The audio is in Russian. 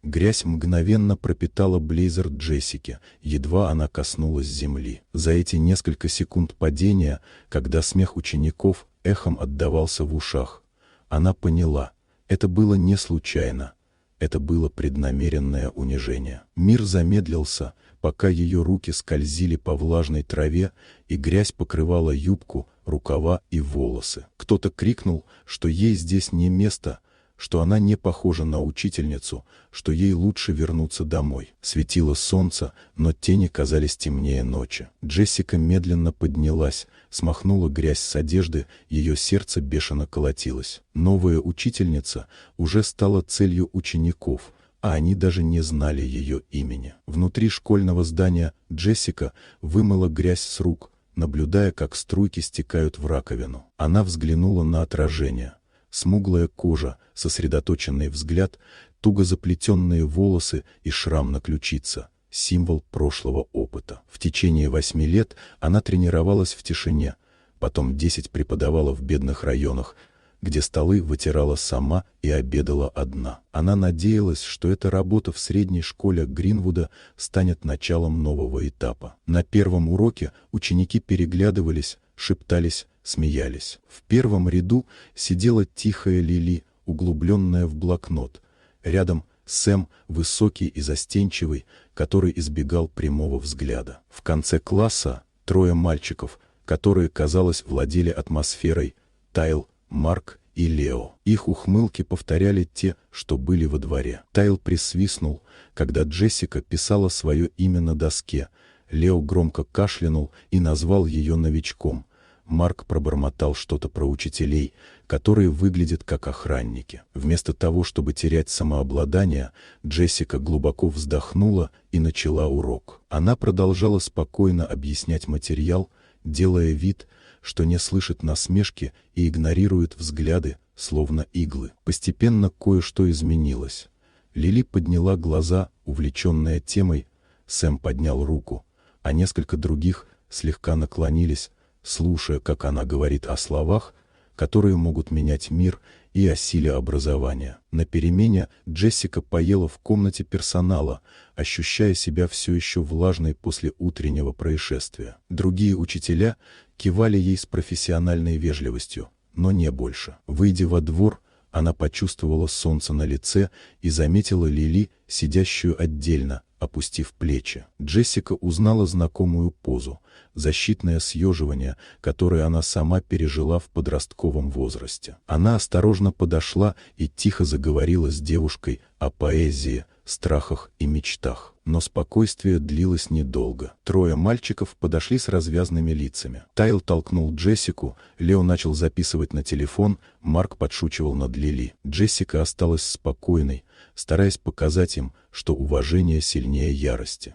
Грязь мгновенно пропитала блейзер Джессики, едва она коснулась земли. За эти несколько секунд падения, когда смех учеников эхом отдавался в ушах, она поняла, это было не случайно, это было преднамеренное унижение. Мир замедлился, пока ее руки скользили по влажной траве, и грязь покрывала юбку, рукава и волосы. Кто-то крикнул, что ей здесь не место, что она не похожа на учительницу, что ей лучше вернуться домой. Светило солнце, но тени казались темнее ночи. Джессика медленно поднялась, смахнула грязь с одежды, ее сердце бешено колотилось. Новая учительница уже стала целью учеников, а они даже не знали ее имени. Внутри школьного здания Джессика вымыла грязь с рук, наблюдая, как струйки стекают в раковину. Она взглянула на отражение. Смуглая кожа, сосредоточенный взгляд, туго заплетенные волосы и шрам на ключице – символ прошлого опыта. В течение 8 лет она тренировалась в тишине, потом 10 преподавала в бедных районах, где столы вытирала сама и обедала одна. Она надеялась, что эта работа в средней школе Гринвуда станет началом нового этапа. На первом уроке ученики переглядывались, шептались, смеялись. В первом ряду сидела тихая Лили, углубленная в блокнот. Рядом Сэм, высокий и застенчивый, который избегал прямого взгляда. В конце класса 3 мальчиков, которые, казалось, владели атмосферой: Тайл, Марк и Лео. Их ухмылки повторяли те, что были во дворе. Тайл присвистнул, когда Джессика писала свое имя на доске. Лео громко кашлянул и назвал ее новичком. Марк пробормотал что-то про учителей, которые выглядят как охранники. Вместо того, чтобы терять самообладание, Джессика глубоко вздохнула и начала урок. Она продолжала спокойно объяснять материал, делая вид, что не слышит насмешки и игнорирует взгляды, словно иглы. Постепенно кое-что изменилось. Лили подняла глаза, увлеченная темой, Сэм поднял руку, а несколько других слегка наклонились, слушая, как она говорит о словах, которые могут менять мир, и о силе образования. На перемене Джессика поела в комнате персонала, ощущая себя все еще влажной после утреннего происшествия. Другие учителя кивали ей с профессиональной вежливостью, но не больше. Выйдя во двор, она почувствовала солнце на лице и заметила Лили, сидящую отдельно, опустив плечи. Джессика узнала знакомую позу – защитное съеживание, которое она сама пережила в подростковом возрасте. Она осторожно подошла и тихо заговорила с девушкой о поэзии, страхах и мечтах. Но спокойствие длилось недолго. 3 мальчиков подошли с развязными лицами. Тайл толкнул Джессику, Лео начал записывать на телефон, Марк подшучивал над Лили. Джессика осталась спокойной, стараясь показать им, что уважение сильнее ярости.